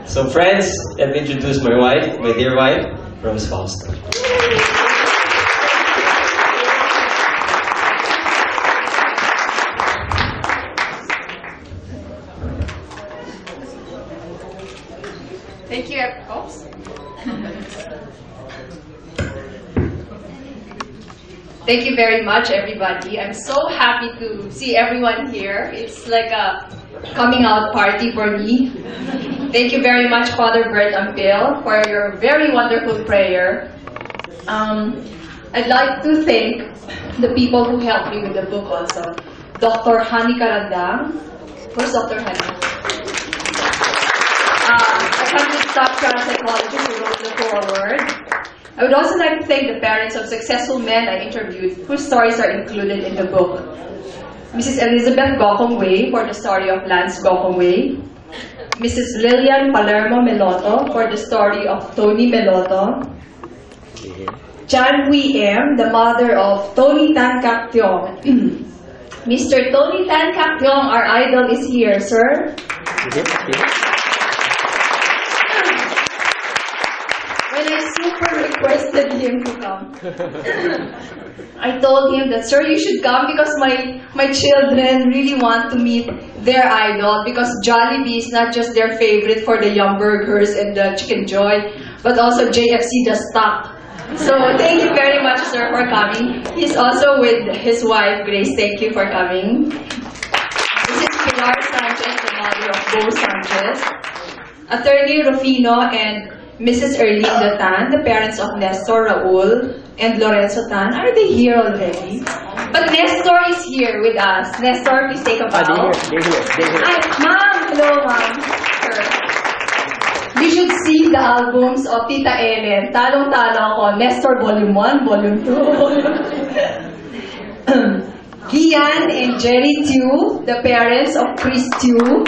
So friends, let me introduce my wife, my dear wife, Rose Fausto. Thank you, folks. Thank you very much, everybody. I'm so happy to see everyone here. It's like a coming out party for me. Thank you very much, Father Bert and Bill, for your very wonderful prayer. I'd like to thank the people who helped me with the book also. Dr. Hani Karandang. Where's Dr. Hani? A country top psychologist who wrote the foreword. I would also like to thank the parents of successful men I interviewed whose stories are included in the book. Mrs. Elizabeth Gokongwei for the story of Lance Gokongwei. Mrs. Lillian Palermo Meloto for the story of Tony Meloto. Chan Hui M, the mother of Tony Tan Kak Tiong. Mr. Tony Tan Kak Tiong, our idol, is here, sir. When I super requested him to come, I told him that, sir, you should come because my children really want to meet their idol, because Jollibee is not just their favorite for the Yum Burgers and the Chicken Joy, but also JFC the stock. So thank you very much, sir, for coming. He's also with his wife, Grace. Thank you for coming. This is Pilar Sanchez, the mother of Bo Sanchez. Attorney Rufino and Mrs. Erlene Tan, the parents of Nestor, Raul, and Lorenzo Tan. Are they here already? But Nestor is here with us. Nestor, please take a bow. They're here. Hi, Ma'am. Hello, Ma'am. Sure. You should see the albums of Tita Ellen. Talong-talo ako. Nestor Volume 1, Volume 2, Gian and Jerry Tew, the parents of Chris Tew.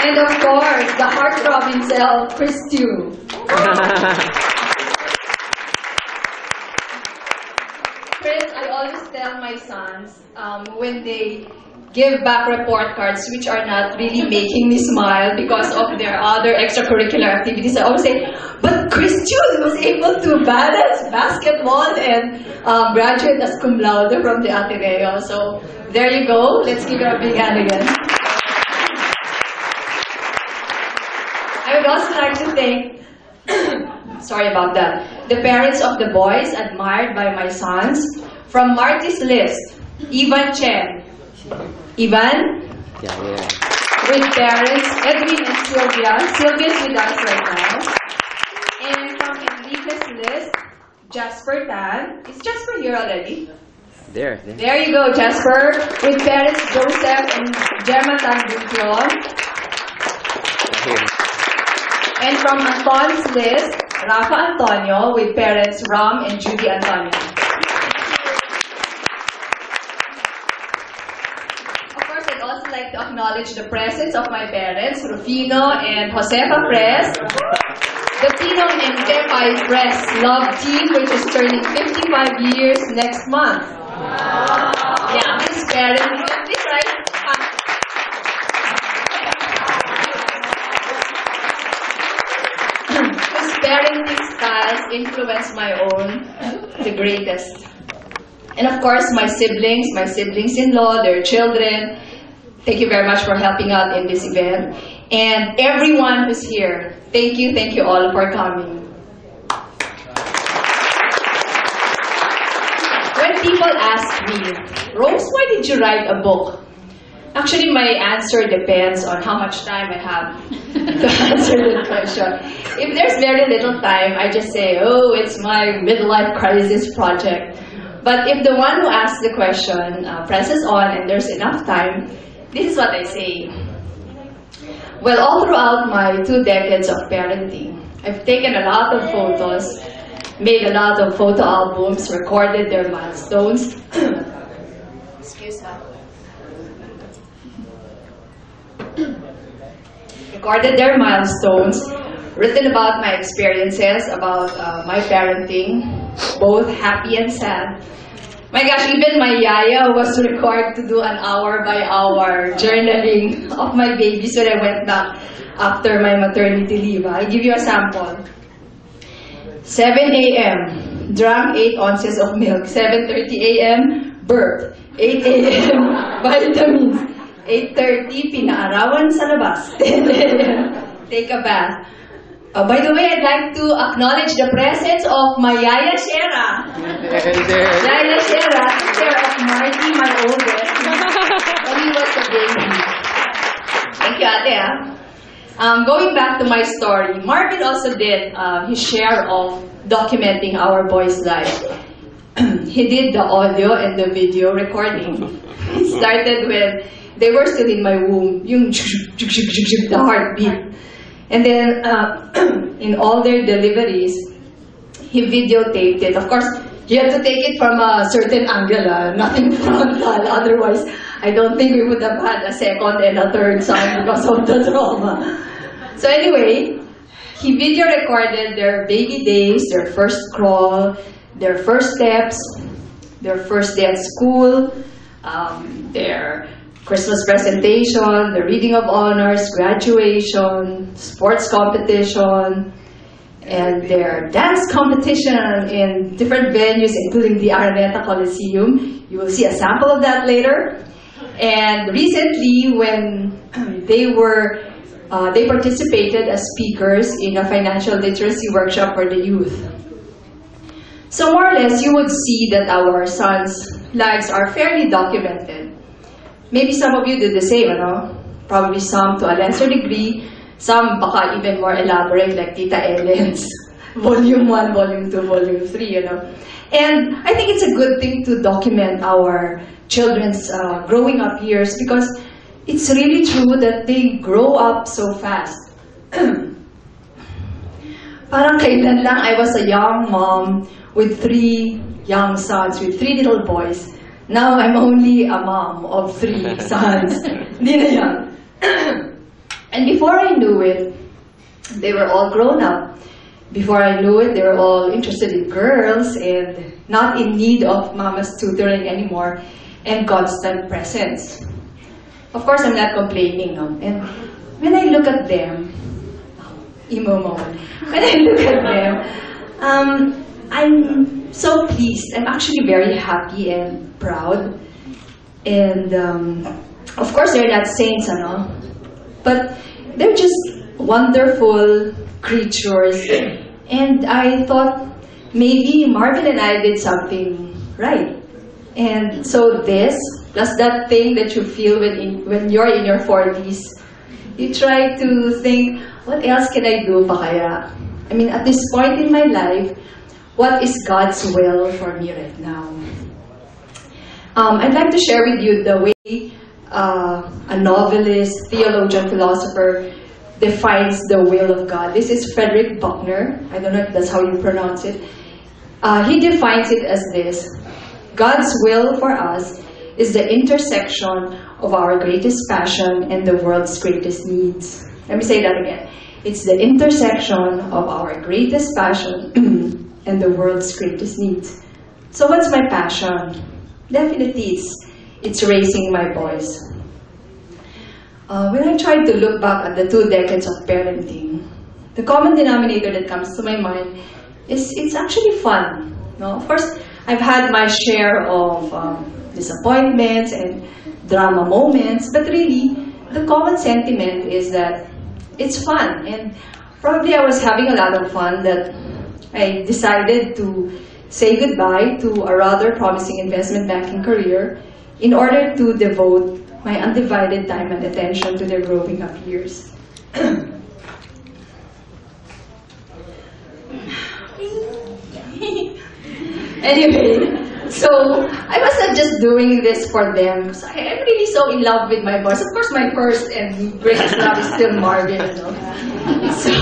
And of course, the heartthrob himself, Chris Tew. Chris, I always tell my sons, when they give back report cards which are not really making me smile because of their other extracurricular activities, I always say, but Chris Tew was able to balance basketball and graduate as cum laude from the Ateneo. So there you go. Let's give her a big hand again. I would also like to thank, sorry about that, the parents of the boys admired by my sons. From Marty's List, Ivan Chen. Ivan? Yeah. With parents, Edwin and Sylvia. Sylvia's with us right now. And from Enrique's List, Jasper Tan. Is Jasper here already? There. There you go, Jasper. With parents, Joseph and Gemma Tan Bution. And from Anton's List, Rafa Antonio with parents Ram and Judy Antonio. Of course, I'd also like to acknowledge the presence of my parents, Rufino and Josefa Pres, the Tino and Pepay Pres Love Team, which is turning 55 years next month. Yeah, his parents, this right? Parenting styles influence my own the greatest. And of course, my siblings-in-law, their children. Thank you very much for helping out in this event. And everyone who's here, thank you all for coming. When people ask me, Rose, why did you write a book? Actually, my answer depends on how much time I have to answer the question. If there's very little time, I just say, oh, it's my midlife crisis project. But if the one who asks the question presses on and there's enough time, this is what I say. Well, all throughout my 2 decades of parenting, I've taken a lot of photos, made a lot of photo albums, recorded their milestones. Excuse me. Recorded their milestones, written about my experiences, about my parenting, both happy and sad. My gosh, even my yaya was required to do an hour-by-hour journaling of my babies when I went back after my maternity leave. I'll give you a sample. 7 a.m., drank 8 ounces of milk. 7:30 a.m., birth. 8 a.m., vitamins. 8:30, pinaarawan sa labas. 10 a.m., take a bath. By the way, I'd like to acknowledge the presence of my Yaya Shera. Yaya Shera, sister of Marty, my oldest, when he was a baby. Thank you, Ate. Going back to my story, Marvin also did his share of documenting our boys' life. He did the audio and the video recording. It started when they were still in my womb, yung the heartbeat. And then, in all their deliveries, he videotaped it. Of course, you have to take it from a certain angle, nothing frontal. Otherwise, I don't think we would have had a second and a third son because of the trauma. So anyway, he video recorded their baby days, their first crawl, their first steps, their first day at school, their Christmas presentation, the reading of honors, graduation, sports competition, and their dance competition in different venues, including the Araneta Coliseum. You will see a sample of that later. And recently, when they participated as speakers in a financial literacy workshop for the youth. So more or less, you would see that our sons' lives are fairly documented. Maybe some of you did the same, Probably some to a lesser degree, some baka even more elaborate, like Tita Ellen's Volume 1, Volume 2, Volume 3, And I think it's a good thing to document our children's growing up years because it's really true that they grow up so fast. Parang kailan lang I was a young mom with 3 young sons, with 3 little boys. Now I'm only a mom of 3 sons. Di na yan. And before I knew it, they were all grown up. Before I knew it, they were all interested in girls and not in need of mama's tutoring anymore and constant presence. Of course, I'm not complaining, no? And when I look at them, emo moment. When I look at them, I'm so pleased. I'm actually very happy and proud. And of course, they're not saints, but they're just wonderful creatures. And I thought maybe Marvin and I did something right. And so this, plus that thing that you feel when you're in your 40s, you try to think, what else can I do pa kaya? I mean, at this point in my life, what is God's will for me right now? I'd like to share with you the way a novelist, theologian, philosopher defines the will of God. This is Frederick Buckner. I don't know if that's how you pronounce it. He defines it as this: God's will for us is the intersection of our greatest passion and the world's greatest needs. Let me say that again. It's the intersection of our greatest passion and the world's greatest needs. So what's my passion? Definitely it's raising my boys. When I try to look back at the 2 decades of parenting, the common denominator that comes to my mind is it's actually fun. No? Of course, I've had my share of disappointments and drama moments, but really, the common sentiment is that it's fun. And probably I was having a lot of fun that I decided to say goodbye to a rather promising investment banking career in order to devote my undivided time and attention to their growing up years. Anyway, so I was not just doing this for them because I'm really so in love with my boys. Of course, my first and greatest love is still Marvin, So,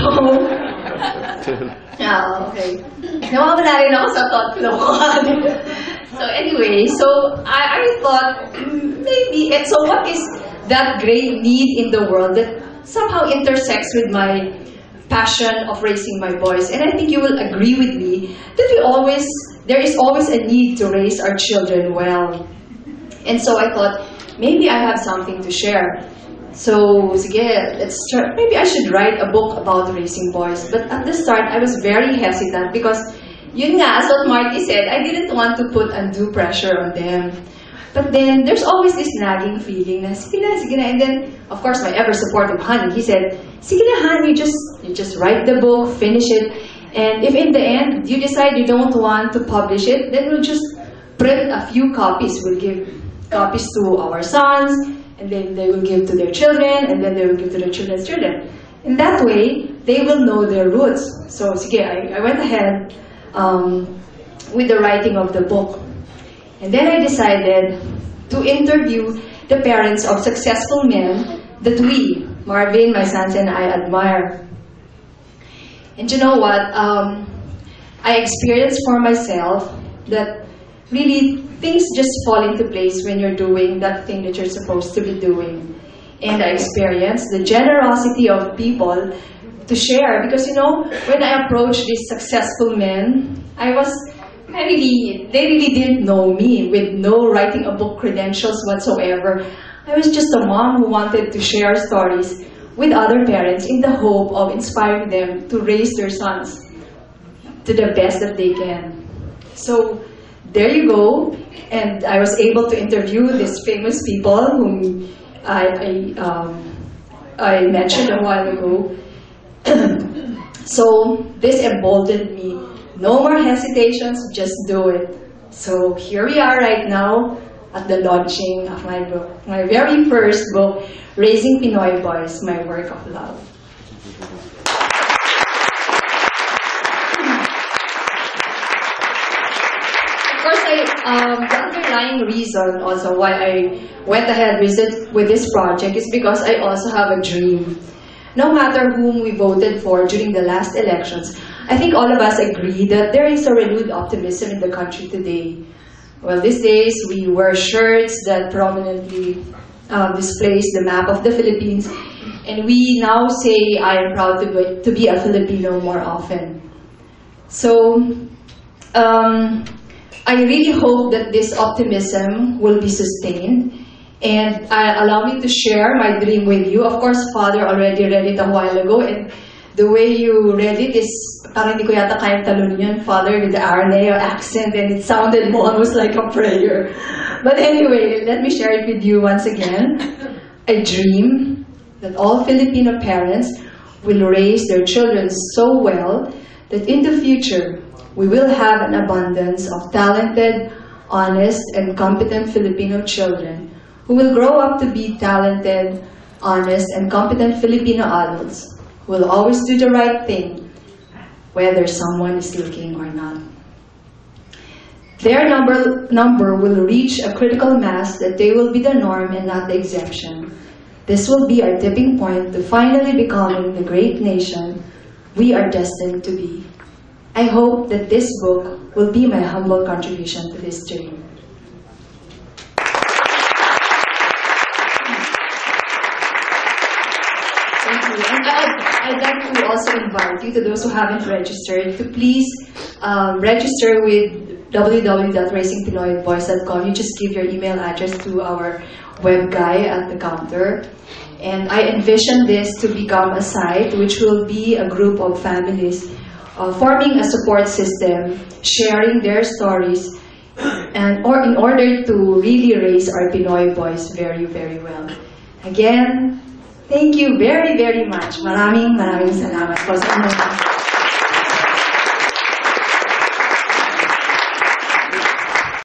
okay. Nawawala rin ako sa thought flow. So anyway, so I thought maybe, and so what is that great need in the world that somehow intersects with my passion of raising my boys? And I think you will agree with me that we always there is always a need to raise our children well. And so I thought, maybe I have something to share. So, sige, let's start. Maybe I should write a book about raising boys. But at the start, I was very hesitant because, yun nga, as what Marty said, I didn't want to put undue pressure on them. But then, there's always this nagging feeling na, sige na. And then, of course, my ever-supportive honey, he said, sige na, honey, you just write the book, finish it. And if in the end, you decide you don't want to publish it, then we'll just print a few copies. We'll give copies to our sons, and then they will give to their children, and then they will give to their children's children. In that way, they will know their roots. So, sige, I went ahead with the writing of the book. And then I decided to interview the parents of successful men that we, Marvin, my sons, and I admire. And you know what? I experienced for myself that really things just fall into place when you're doing that thing that you're supposed to be doing. And I experienced the generosity of people to share. Because, you know, when I approached these successful men, they really didn't know me with no writing a book credentials whatsoever. I was just a mom who wanted to share stories with other parents in the hope of inspiring them to raise their sons to the best that they can. So there you go, and I was able to interview these famous people whom I mentioned a while ago. So this emboldened me. No more hesitations, just do it. So here we are right now at the launching of my book, my very first book, Raising Pinoy Boys, My Work of Love. Of course, the underlying reason also why I went ahead with this project is because I also have a dream. No matter whom we voted for during the last elections, I think all of us agree that there is a renewed optimism in the country today. Well, these days we wear shirts that prominently displays the map of the Philippines, and we now say, I am proud to be a Filipino more often. So, I really hope that this optimism will be sustained, and allow me to share my dream with you. Of course, Father already read it a while ago, and the way you read it is, parang hindi ko yata kayang talunin yun, Father, with the Araneo accent, and it sounded almost like a prayer. But anyway, let me share it with you once again. I dream that all Filipino parents will raise their children so well that in the future, we will have an abundance of talented, honest, and competent Filipino children who will grow up to be talented, honest, and competent Filipino adults who will always do the right thing, whether someone is looking or not. Their number will reach a critical mass that they will be the norm and not the exception. This will be our tipping point to finally becoming the great nation we are destined to be. I hope that this book will be my humble contribution to this dream. Thank you. And I'd like to also invite you, to those who haven't registered, to please register with www.raisingpinoyboys.com. You just give your email address to our web guy at the counter. And I envision this to become a site which will be a group of families forming a support system, sharing their stories, and in order to really raise our Pinoy boys very, very well. Again, thank you very, very much. Maraming salamat po sa inyo.